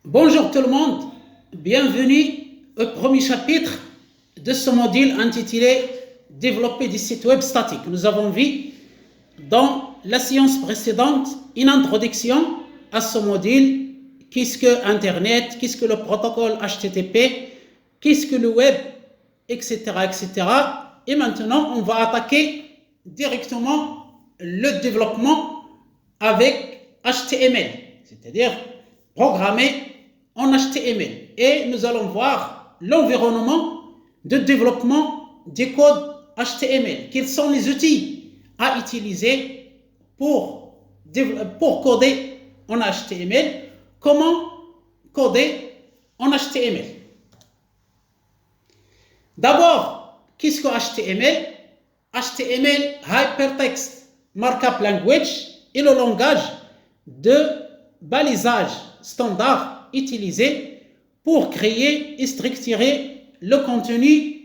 Bonjour tout le monde, bienvenue au premier chapitre de ce module intitulé Développer des sites web statiques. Nous avons vu dans la séance précédente une introduction à ce module. Qu'est-ce que Internet, qu'est-ce que le protocole HTTP, qu'est-ce que le web, etc., etc. Et maintenant, on va attaquer directement le développement avec HTML, c'est-à-dire programmer en HTML. Et nous allons voir l'environnement de développement des codes HTML. Quels sont les outils à utiliser pour coder en HTML? Comment coder en HTML? D'abord, qu'est-ce que HTML? HTML, Hypertext Markup Language, est le langage de balisage standard utilisé pour créer et structurer le contenu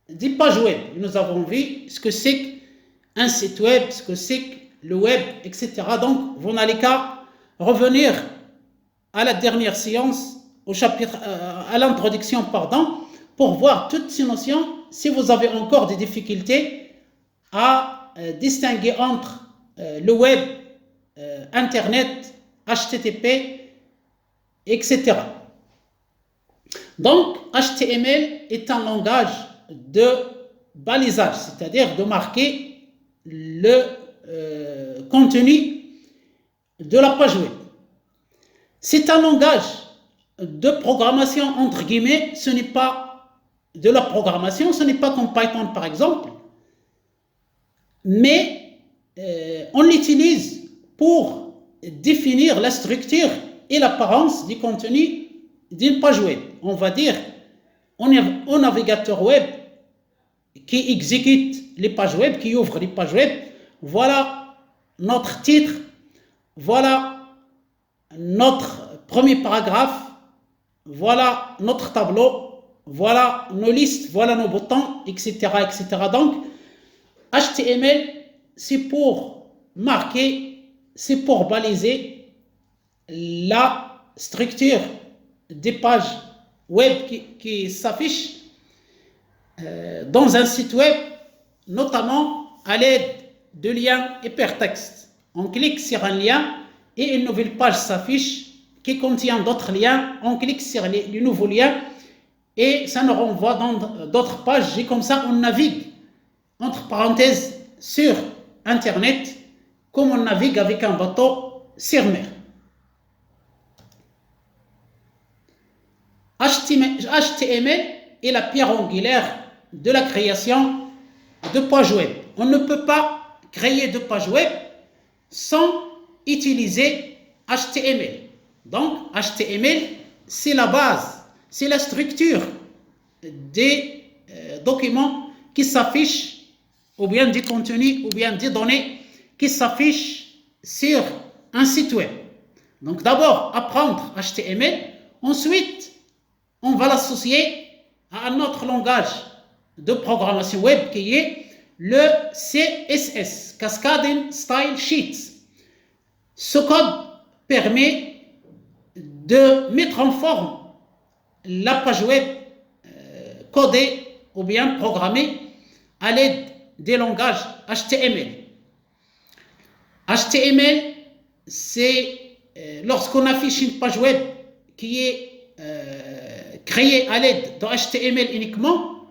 des pages web. Nous avons vu ce que c'est qu'un site web, ce que c'est que le web, etc. Donc, vous n'allez qu'à revenir à la dernière séance, au chapitre, à l'introduction, pour voir toutes ces notions. Si vous avez encore des difficultés à distinguer entre le web, Internet, HTTP, etc. Donc, HTML est un langage de balisage, c'est-à-dire de marquer le contenu de la page web. C'est un langage de programmation, entre guillemets. Ce n'est pas de la programmation, ce n'est pas comme Python par exemple, mais on l'utilise pour définir la structure et l'apparence du contenu d'une page web. On va dire au navigateur web qui exécute les pages web, qui ouvre les pages web, voilà notre titre, voilà notre premier paragraphe, voilà notre tableau, voilà nos listes, voilà nos boutons, etc., etc. Donc, HTML, c'est pour marquer, c'est pour baliser la structure des pages web qui s'affichent dans un site web, notamment à l'aide de liens hypertextes. On clique sur un lien et une nouvelle page s'affiche qui contient d'autres liens. On clique sur le nouveau lien et ça nous renvoie dans d'autres pages. Et comme ça, on navigue, entre parenthèses, sur Internet, comme on navigue avec un bateau sur mer. HTML est la pierre angulaire de la création de pages web. On ne peut pas créer de pages web sans utiliser HTML. Donc, HTML, c'est la base, c'est la structure des documents qui s'affichent, ou bien des contenus, ou bien des données qui s'affichent sur un site web. Donc, d'abord, apprendre HTML, ensuite, on va l'associer à un autre langage de programmation web qui est le CSS, Cascading Style Sheets. Ce code permet de mettre en forme la page web codée ou bien programmée à l'aide des langages HTML. HTML, c'est lorsqu'on affiche une page web qui est créée à l'aide de HTML uniquement,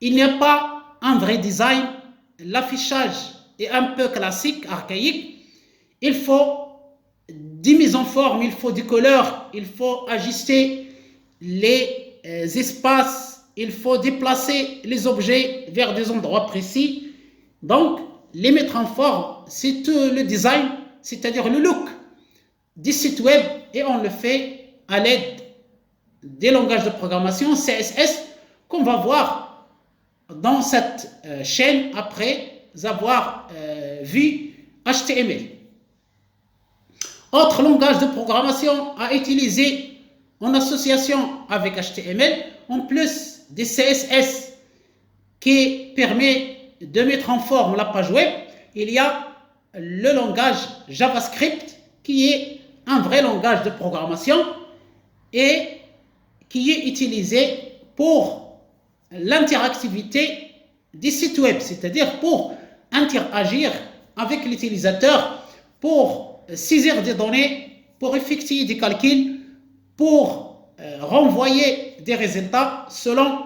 il n'y a pas un vrai design. L'affichage est un peu classique, archaïque. Il faut des mises en forme, il faut des couleurs, il faut ajuster les espaces, il faut déplacer les objets vers des endroits précis. Donc, les mettre en forme, c'est tout le design, c'est-à-dire le look du site web, et on le fait à l'aide des langages de programmation CSS qu'on va voir dans cette chaîne après avoir vu HTML. Autre langage de programmation à utiliser en association avec HTML, en plus des CSS qui permet de mettre en forme la page web, il y a le langage JavaScript qui est un vrai langage de programmation et qui est utilisé pour l'interactivité des sites web, c'est-à-dire pour interagir avec l'utilisateur, pour saisir des données, pour effectuer des calculs, pour renvoyer des résultats selon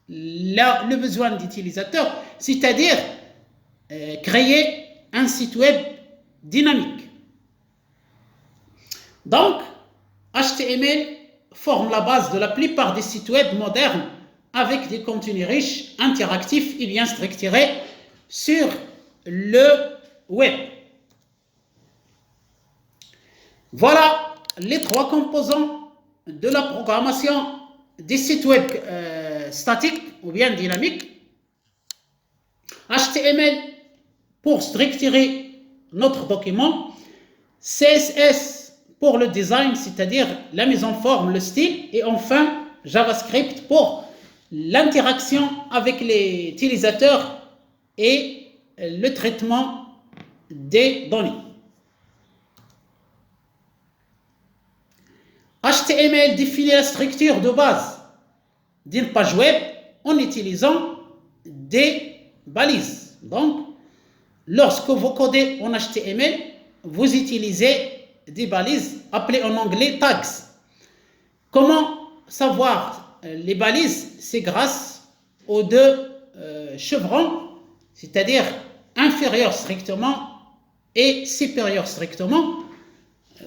le besoin d'utilisateur, c'est-à-dire créer un site web dynamique. Donc, HTML forme la base de la plupart des sites web modernes avec des contenus riches, interactifs et bien structurés sur le web. Voilà les trois composants de la programmation des sites web statiques ou bien dynamiques. HTML pour structurer notre document, CSS pour le design, c'est-à-dire la mise en forme, le style, et enfin JavaScript pour l'interaction avec les utilisateurs et le traitement des données. HTML définit la structure de base d'une page web en utilisant des balises. Donc, lorsque vous codez en HTML, vous utilisez des balises appelées en anglais tags. Comment savoir les balises? C'est grâce aux deux chevrons, c'est-à-dire inférieur strictement et supérieur strictement.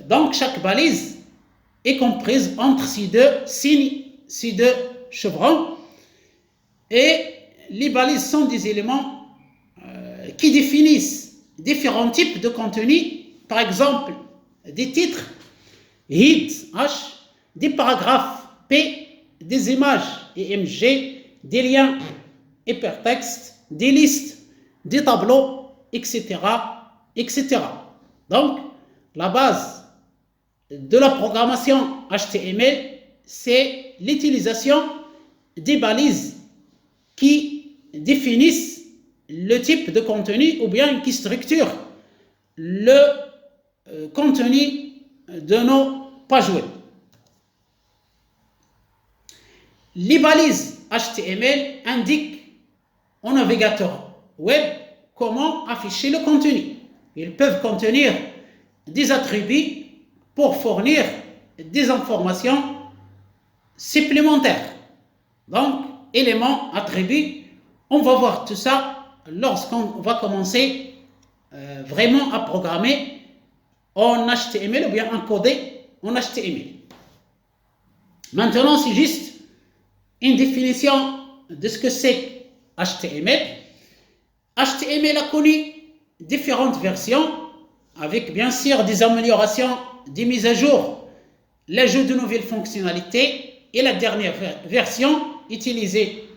Donc, chaque balise est comprise entre ces deux signes, ces deux chevrons. Et les balises sont des éléments qui définissent différents types de contenus, par exemple des titres, head, H, des paragraphes, P, des images, IMG, des liens, hypertexte, des listes, des tableaux, etc., etc. Donc, la base de la programmation HTML, c'est l'utilisation des balises qui définissent le type de contenu ou bien qui structurent le contenu de nos pages web. Les balises HTML indiquent au navigateur web comment afficher le contenu. Ils peuvent contenir des attributs pour fournir des informations supplémentaires. Donc, éléments, attributs, on va voir tout ça lorsqu'on va commencer vraiment à programmer en HTML ou bien encoder en HTML. Maintenant, c'est juste une définition de ce que c'est HTML. HTML a connu différentes versions avec bien sûr des améliorations, des mises à jour, l'ajout de nouvelles fonctionnalités et la dernière version utilisée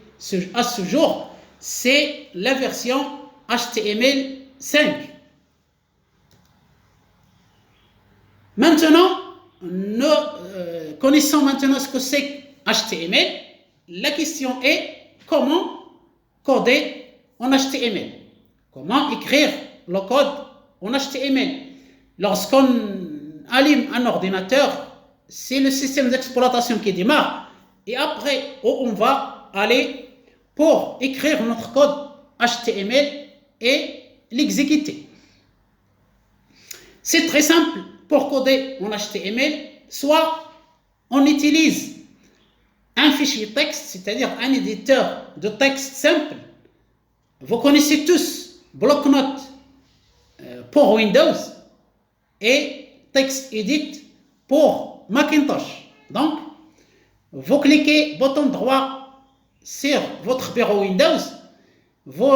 à ce jour, c'est la version HTML5. Maintenant, nous connaissons maintenant ce que c'est HTML. La question est comment coder en HTML. Comment écrire le code en HTML. Lorsqu'on allume un ordinateur, c'est le système d'exploitation qui démarre et après on va aller pour écrire notre code HTML et l'exécuter. C'est très simple pour coder en HTML, soit on utilise un fichier texte, c'est-à-dire un éditeur de texte simple. Vous connaissez tous Bloc-Notes pour Windows et TextEdit pour Macintosh. Donc, vous cliquez bouton droit sur votre bureau Windows, vous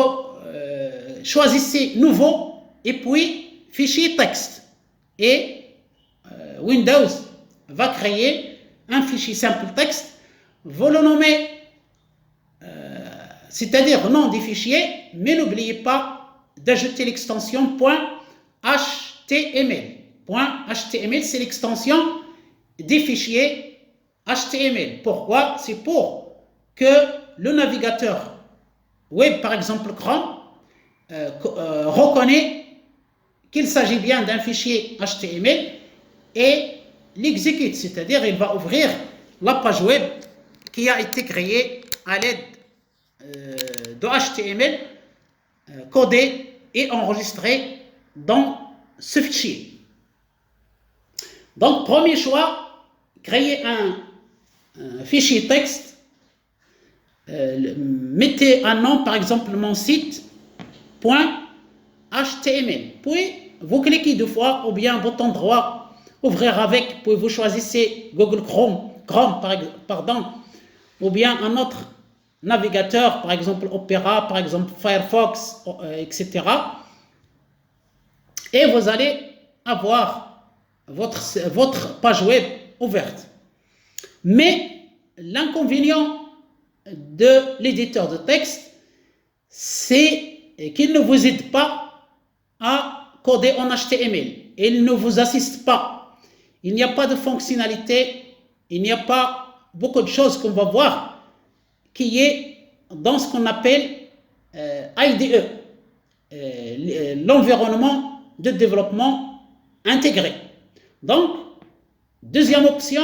choisissez Nouveau et puis Fichier texte. Et Windows va créer un fichier simple texte. Vous le nommez, c'est-à-dire nom des fichiers, mais n'oubliez pas d'ajouter l'extension .html. .html, c'est l'extension des fichiers HTML. Pourquoi? C'est pour que le navigateur web, par exemple Chrome, reconnaît qu'il s'agit bien d'un fichier HTML et l'exécute, c'est-à-dire il va ouvrir la page web qui a été créée à l'aide de HTML codé et enregistré dans ce fichier. Donc, premier choix, créer un fichier texte. Mettez un nom, par exemple, mon site .html. Puis, vous cliquez deux fois ou bien bouton droit, ouvrir avec, puis vous choisissez Google Chrome, ou bien un autre navigateur, par exemple Opera, par exemple Firefox, etc. Et vous allez avoir votre page web ouverte. Mais l'inconvénient de l'éditeur de texte, c'est qu'il ne vous aide pas à coder en HTML. Il ne vous assiste pas. Il n'y a pas de fonctionnalité, il n'y a pas beaucoup de choses qu'on va voir qui est dans ce qu'on appelle IDE, l'environnement de développement intégré. Donc, deuxième option,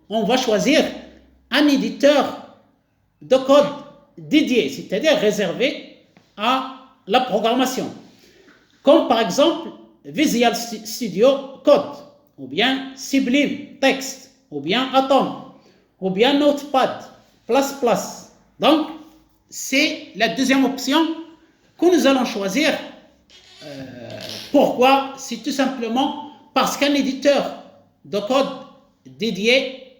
on va choisir un éditeur de code dédié, c'est-à-dire réservé à la programmation, comme par exemple Visual Studio Code, ou bien Sublime Text, ou bien Atom, ou bien Notepad++. Donc, c'est la deuxième option que nous allons choisir. Pourquoi? C'est tout simplement parce qu'un éditeur de code dédié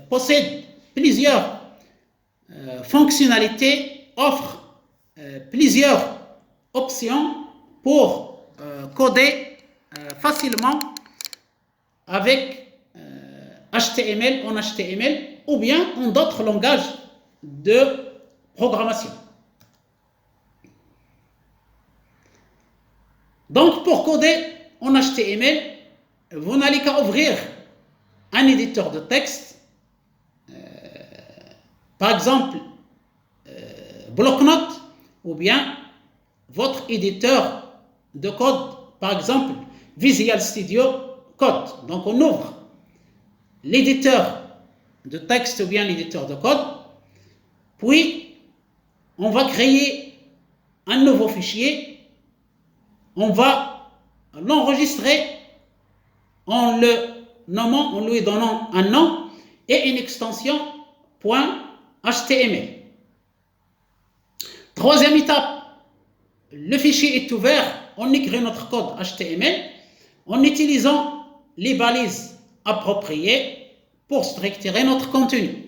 possède plusieurs fonctionnalités, offre plusieurs options pour coder facilement avec HTML en HTML ou bien en d'autres langages de programmation. Donc, pour coder en HTML, vous n'allez qu'à ouvrir un éditeur de texte, par exemple Bloc-Notes, ou bien votre éditeur de code, par exemple Visual Studio Code. Donc, on ouvre l'éditeur de texte ou bien l'éditeur de code, puis on va créer un nouveau fichier, on va l'enregistrer en le nommant, en lui donnant un nom et une extension .html. Troisième étape, le fichier est ouvert, on écrit notre code HTML en utilisant les balises appropriées pour structurer notre contenu.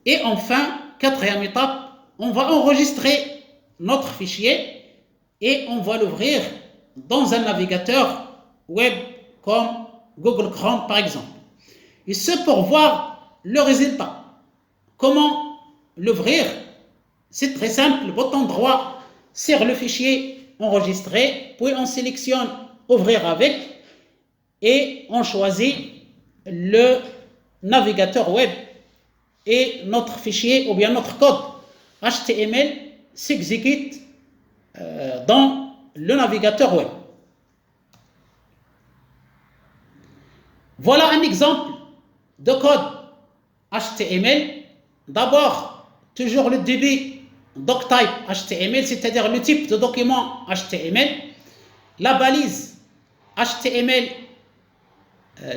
Et enfin, quatrième étape, on va enregistrer notre fichier et on va l'ouvrir dans un navigateur web comme Google Chrome par exemple. Et ce pour voir le résultat. Comment l'ouvrir? C'est très simple, bouton droit sur le fichier enregistré, puis on sélectionne ouvrir avec et on choisit le navigateur web et notre fichier ou bien notre code HTML s'exécute dans le navigateur web. Voilà un exemple de code HTML. D'abord, toujours le début doctype HTML, c'est-à-dire le type de document HTML, la balise HTML,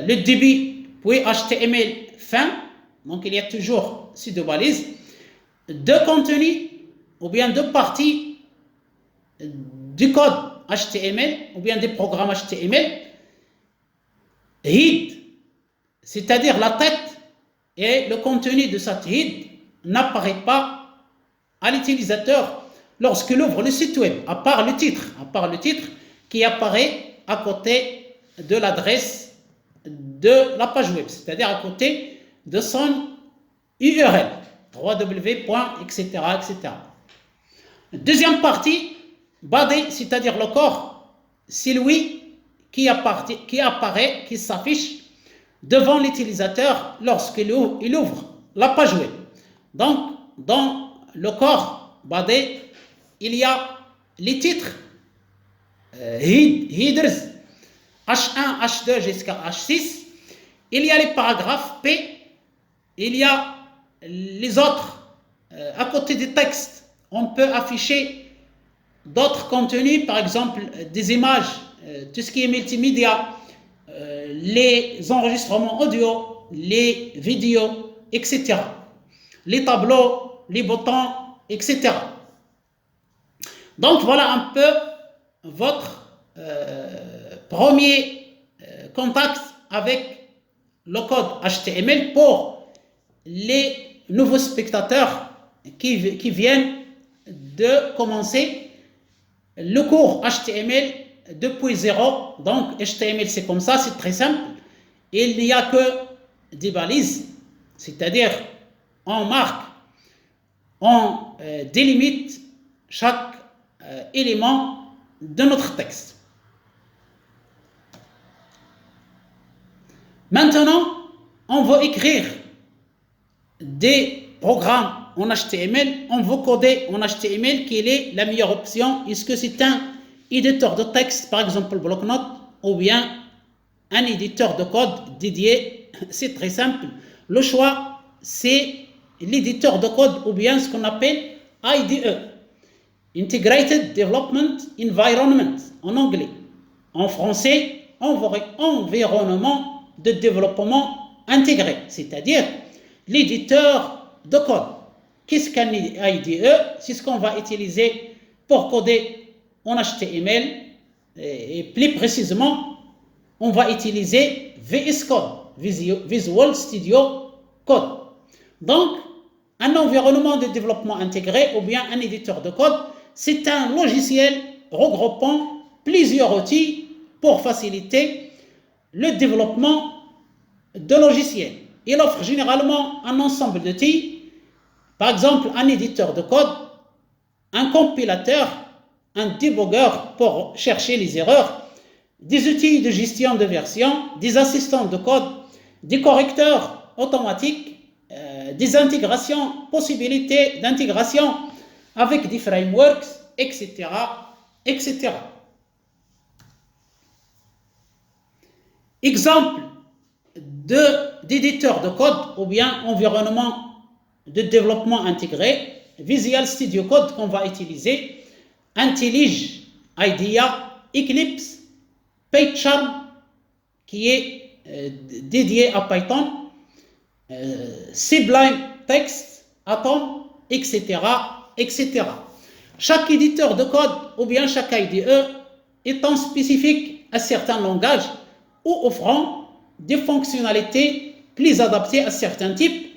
le début, puis HTML fin, donc il y a toujours ces deux balises, deux contenus ou bien deux parties du code HTML ou bien des programmes HTML, head, c'est-à-dire la tête et le contenu de cette head n'apparaît pas à l'utilisateur lorsqu'il ouvre le site web, à part le titre qui apparaît à côté de l'adresse de la page web, c'est-à-dire à côté de son URL, www.etc. etc. Deuxième partie, body, c'est-à-dire le corps, c'est lui qui apparaît, qui s'affiche devant l'utilisateur lorsqu'il ouvre la page web. Donc, dans le corps body, il y a les titres, headers, H1, H2 jusqu'à H6, il y a les paragraphes P, il y a les autres. À côté des textes, on peut afficher d'autres contenus, par exemple des images, tout ce qui est multimédia, les enregistrements audio, les vidéos, etc. Les tableaux, les boutons, etc. Donc voilà un peu votre premier contact avec le code HTML pour les nouveaux spectateurs qui viennent de commencer le cours HTML 2.0. Donc HTML c'est comme ça, c'est très simple. Il n'y a que des balises, c'est-à-dire on marque, on délimite chaque élément de notre texte. Maintenant, on va écrire des programmes en HTML, on va coder en HTML. Quelle est la meilleure option? Est-ce que c'est un éditeur de texte, par exemple bloc-notes, ou bien un éditeur de code dédié? C'est très simple. Le choix, c'est l'éditeur de code ou bien ce qu'on appelle IDE, Integrated Development Environment en anglais. En français, environnement de développement intégré, c'est-à-dire l'éditeur de code. Qu'est-ce qu'un IDE? C'est ce qu'on va utiliser pour coder en HTML et plus précisément, on va utiliser VS Code, Visual Studio Code. Donc, un environnement de développement intégré ou bien un éditeur de code, c'est un logiciel regroupant plusieurs outils pour faciliter le développement de logiciels. Il offre généralement un ensemble d'outils, par exemple un éditeur de code, un compilateur, un débogueur pour chercher les erreurs, des outils de gestion de version, des assistants de code, des correcteurs automatiques, des intégrations, possibilités d'intégration avec des frameworks, etc., etc. Exemple d'éditeur de code ou bien environnement de développement intégré, Visual Studio Code qu'on va utiliser, IntelliJ, IDEA, Eclipse, PyCharm qui est dédié à Python, Sublime Text, Atom, etc., etc. Chaque éditeur de code ou bien chaque IDE étant spécifique à certains langages ou offrant des fonctionnalités plus adaptées à certains types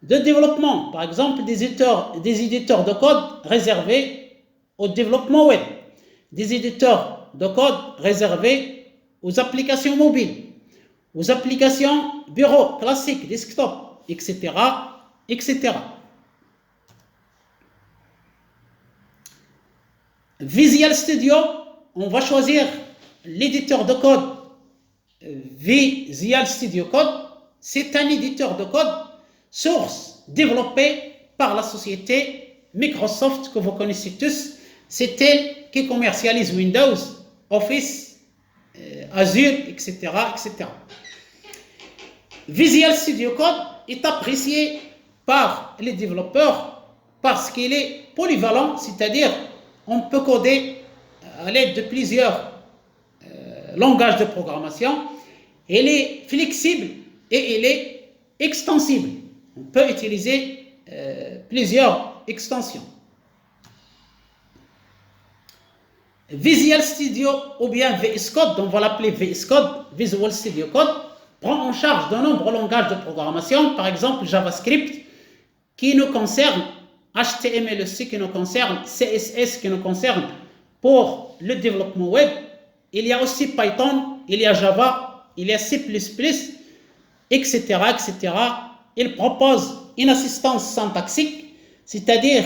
de développement. Par exemple, des éditeurs de code réservés au développement web, des éditeurs de code réservés aux applications mobiles, aux applications bureau classiques, desktop, etc., etc. Visual Studio, on va choisir l'éditeur de code Visual Studio Code. C'est un éditeur de code source développé par la société Microsoft que vous connaissez tous. C'est elle qui commercialise Windows, Office, Azure, etc., etc. Visual Studio Code est apprécié par les développeurs parce qu'il est polyvalent, c'est-à-dire on peut coder à l'aide de plusieurs langages de programmation. Il est flexible et il est extensible. On peut utiliser plusieurs extensions. Visual Studio ou bien VS Code, on va l'appeler VS Code, Visual Studio Code, prend en charge de nombreux langages de programmation, par exemple JavaScript, qui nous concerne, HTML aussi qui nous concerne, CSS qui nous concerne pour le développement web. Il y a aussi Python, il y a Java, il y a C++, etc., etc. Il propose une assistance syntaxique, c'est-à-dire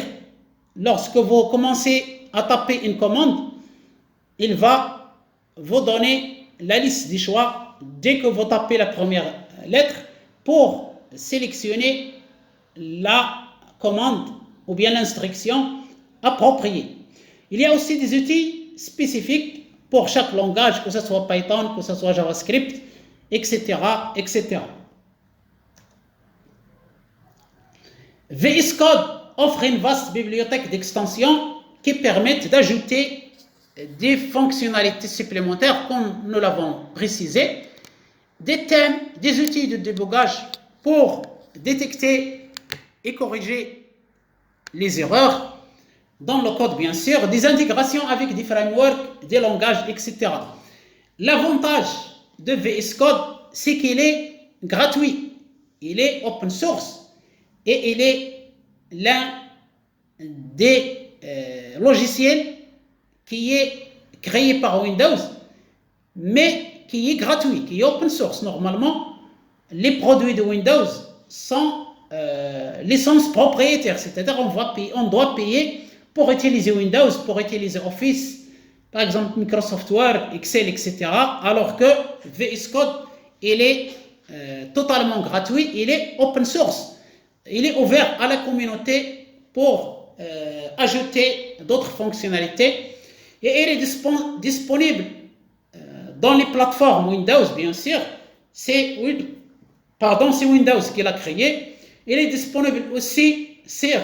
lorsque vous commencez à taper une commande, il va vous donner la liste des choix dès que vous tapez la première lettre pour sélectionner la commande ou bien l'instruction appropriée. Il y a aussi des outils spécifiques pour chaque langage, que ce soit Python, que ce soit JavaScript, etc., etc. VS Code offre une vaste bibliothèque d'extensions qui permettent d'ajouter des fonctionnalités supplémentaires, comme nous l'avons précisé, des thèmes, des outils de débogage pour détecter et corriger les erreurs dans le code, bien sûr, des intégrations avec des frameworks, des langages, etc. L'avantage de VS Code, c'est qu'il est gratuit, il est open source et il est l'un des logiciels qui est créé par Windows, mais qui est gratuit, qui est open source. Normalement, les produits de Windows sont licence propriétaire, c'est-à-dire on doit payer pour utiliser Windows, pour utiliser Office, par exemple Microsoft Word, Excel, etc. Alors que VS Code, il est totalement gratuit, il est open source. Il est ouvert à la communauté pour ajouter d'autres fonctionnalités et il est disponible dans les plateformes Windows, bien sûr. C'est Windows qui l'a créé. Il est disponible aussi sur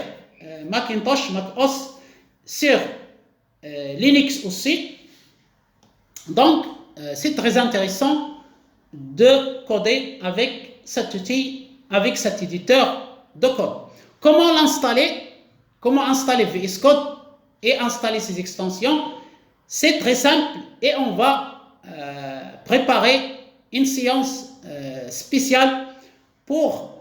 Macintosh, macOS, sur Linux aussi. Donc, c'est très intéressant de coder avec cet outil, avec cet éditeur de code. Comment l'installer? Comment installer VS Code et installer ces extensions? C'est très simple et on va préparer une séance spéciale pour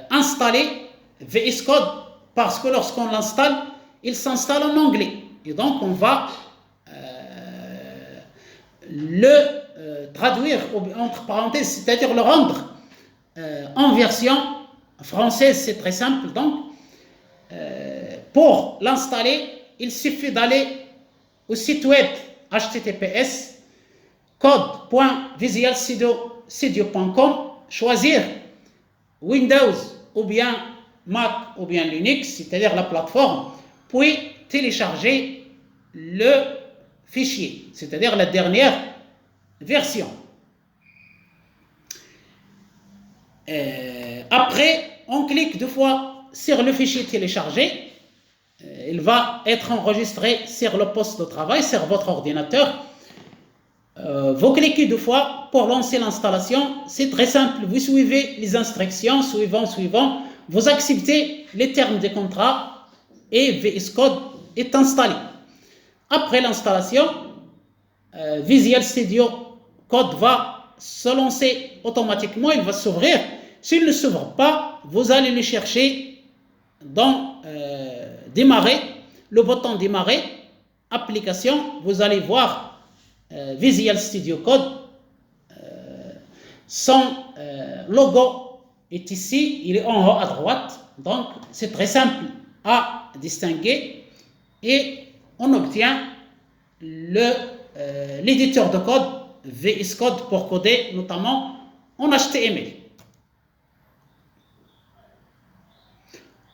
installer VS Code, parce que lorsqu'on l'installe, il s'installe en anglais. Et donc, on va le traduire entre parenthèses, c'est-à-dire le rendre en version française. C'est très simple. Donc, pour l'installer, il suffit d'aller au site web https code.visualstudio.com, choisir Windows ou bien Mac ou bien Linux, c'est-à-dire la plateforme, puis télécharger le fichier, c'est-à-dire la dernière version. Après, on clique deux fois sur le fichier téléchargé. Il va être enregistré sur le poste de travail, sur votre ordinateur. Vous cliquez deux fois pour lancer l'installation. C'est très simple. Vous suivez les instructions, suivant. Vous acceptez les termes des contrats et VS Code est installé. Après l'installation, Visual Studio Code va se lancer automatiquement. Il va s'ouvrir. S'il ne s'ouvre pas, vous allez le chercher dans démarrer, le bouton démarrer, application. Vous allez voir Visual Studio Code, son logo est ici, il est en haut à droite, donc c'est très simple à distinguer et on obtient l'éditeur de code VS Code pour coder notamment en HTML.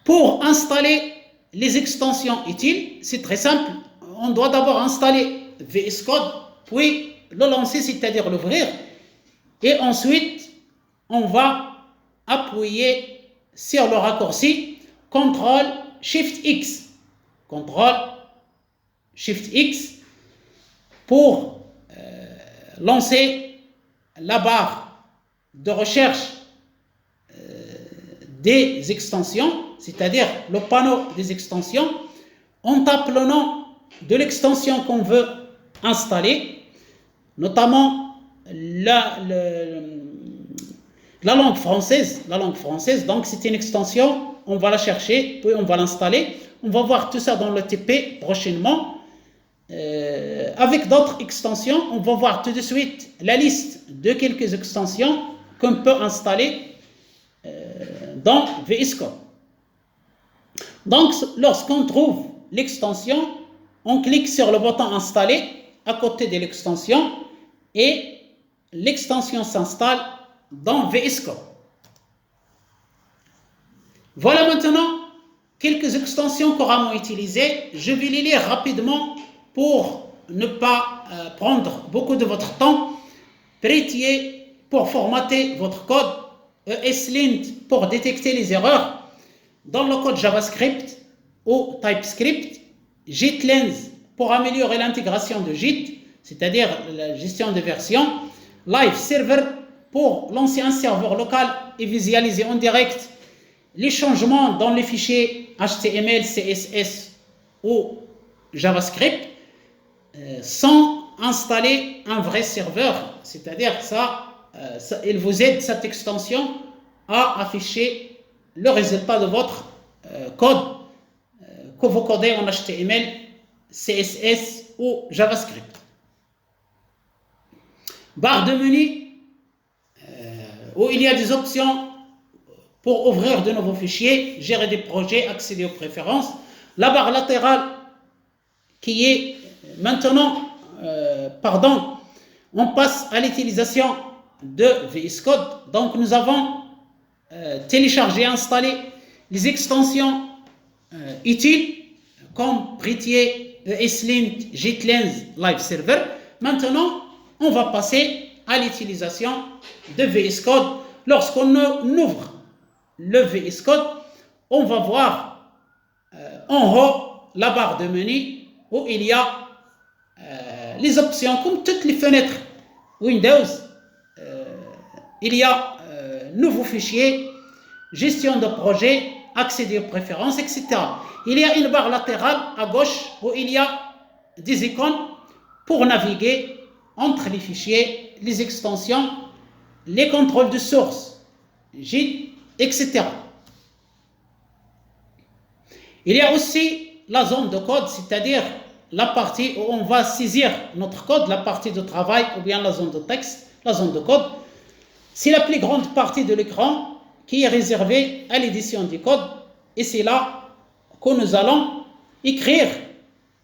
Pour installer les extensions utiles, c'est très simple, on doit d'abord installer VS Code, puis le lancer, c'est-à-dire l'ouvrir, et ensuite on va appuyer sur le raccourci CTRL-SHIFT-X pour lancer la barre de recherche des extensions, c'est-à-dire le panneau des extensions. On tape le nom de l'extension qu'on veut installer, notamment la langue française. Donc c'est une extension, on va la chercher, puis on va l'installer. On va voir tout ça dans le TP prochainement. Avec d'autres extensions, on va voir tout de suite la liste de quelques extensions qu'on peut installer dans VS Code. Donc, lorsqu'on trouve l'extension, on clique sur le bouton installer à côté de l'extension et l'extension s'installe dans VS Code. Voilà maintenant quelques extensions couramment utilisées. Je vais les lire rapidement pour ne pas prendre beaucoup de votre temps. Prettier, pour formater votre code, ESLint pour détecter les erreurs dans le code JavaScript ou TypeScript, JetLens pour améliorer l'intégration de Git, c'est-à-dire la gestion des versions, Live Server pour lancer un serveur local et visualiser en direct les changements dans les fichiers HTML, CSS ou JavaScript sans installer un vrai serveur, c'est-à-dire il vous aide cette extension à afficher le résultat de votre code que vous codez en HTML, CSS ou JavaScript. Barre de menu où il y a des options pour ouvrir de nouveaux fichiers, gérer des projets, accéder aux préférences. La barre latérale qui est maintenant, on passe à l'utilisation de VS Code. Donc nous avons téléchargé et installé les extensions utiles comme Prettier, ESLint, JetLens, Live Server. Maintenant, on va passer à l'utilisation de VS Code. Lorsqu'on ouvre le VS Code, on va voir en haut la barre de menu où il y a les options comme toutes les fenêtres Windows. Il y a nouveaux fichiers, gestion de projet, accéder aux préférences, etc. Il y a une barre latérale à gauche où il y a des icônes pour naviguer entre les fichiers, les extensions, les contrôles de source, Git, etc. Il y a aussi la zone de code, c'est-à-dire la partie où on va saisir notre code, la partie de travail ou bien la zone de texte, la zone de code. C'est la plus grande partie de l'écran qui est réservée à l'édition du code et c'est là que nous allons écrire,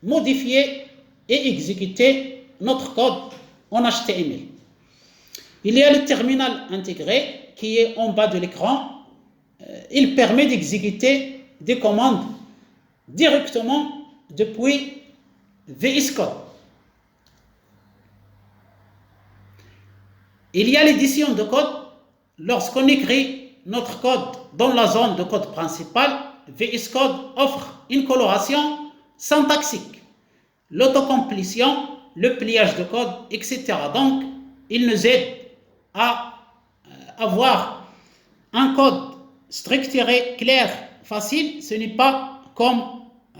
modifier et exécuter notre code en HTML. Il y a le terminal intégré qui est en bas de l'écran. Il permet d'exécuter des commandes directement depuis VS Code. Il y a l'édition de code. Lorsqu'on écrit notre code dans la zone de code principale, VS Code offre une coloration syntaxique, l'autocomplétion, le pliage de code, etc. Donc, il nous aide à avoir un code structuré, clair, facile. Ce n'est pas comme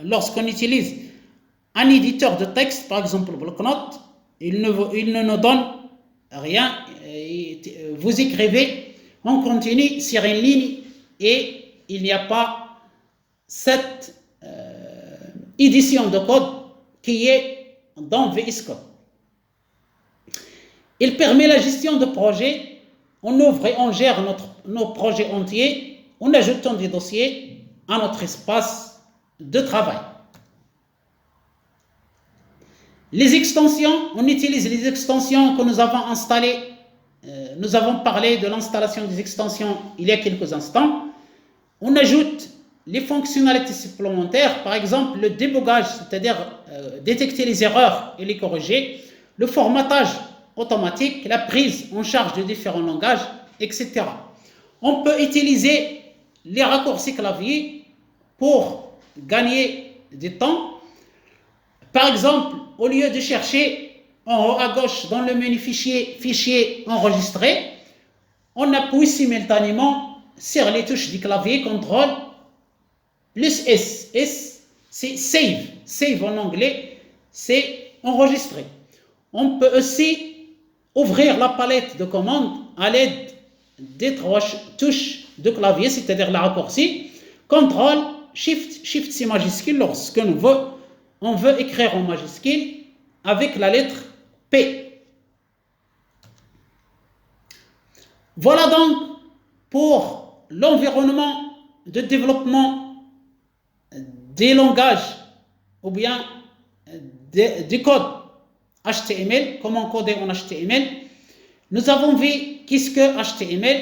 lorsqu'on utilise un éditeur de texte, par exemple bloc-notes, il ne nous donne rien. Vous écrivez en continu sur une ligne et il n'y a pas cette édition de code qui est dans VS Code. Il permet la gestion de projets. On ouvre et on gère nos projets entiers en ajoutant des dossiers à notre espace de travail. Les extensions, on utilise les extensions que nous avons installées. Nous avons parlé de l'installation des extensions il y a quelques instants. On ajoute les fonctionnalités supplémentaires, par exemple le débogage, c'est-à-dire détecter les erreurs et les corriger, le formatage automatique, la prise en charge de différents langages, etc. On peut utiliser les raccourcis clavier pour gagner du temps. Par exemple, au lieu de chercher en haut à gauche dans le menu fichier enregistré, on appuie simultanément sur les touches du clavier CTRL plus S. S, c'est save. Save en anglais, c'est enregistrer. On peut aussi ouvrir la palette de commandes à l'aide des trois touches de clavier, c'est-à-dire la raccourci. CTRL, Shift, c'est majuscule lorsque on veut écrire en majuscule avec la lettre P. Voilà donc pour l'environnement de développement des langages ou bien du code HTML, comment coder en HTML. Nous avons vu qu'est-ce que HTML.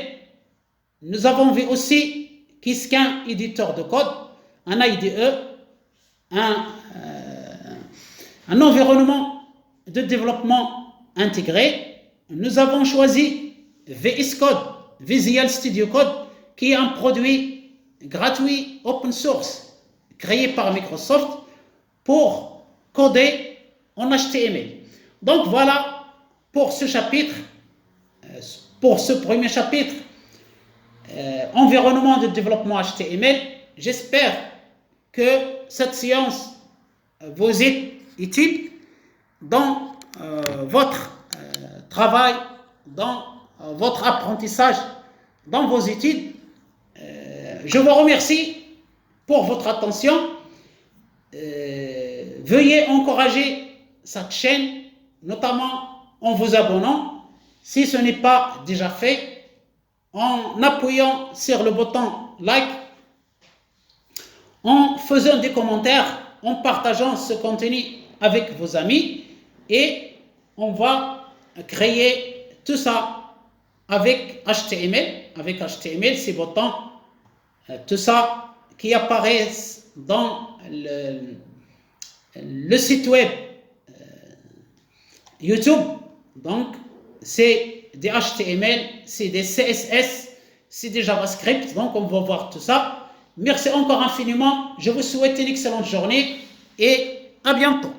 Nous avons vu aussi qu'est-ce qu'un éditeur de code, un IDE, un environnement de développement intégré. Nous avons choisi VS Code, Visual Studio Code, qui est un produit gratuit, open source, créé par Microsoft pour coder en HTML. Donc voilà pour ce chapitre, pour ce premier chapitre, environnement de développement HTML. J'espère que cette séance vous est utile dans votre travail, dans votre apprentissage, dans vos études. Je vous remercie pour votre attention. Veuillez encourager cette chaîne, notamment en vous abonnant, si ce n'est pas déjà fait, en appuyant sur le bouton like, en faisant des commentaires, en partageant ce contenu avec vos amis, et on va créer tout ça avec HTML, ces boutons, tout ça qui apparaissent dans le site web YouTube. Donc c'est des HTML, c'est des CSS, c'est des JavaScript, donc on va voir tout ça. Merci encore infiniment, je vous souhaite une excellente journée et à bientôt.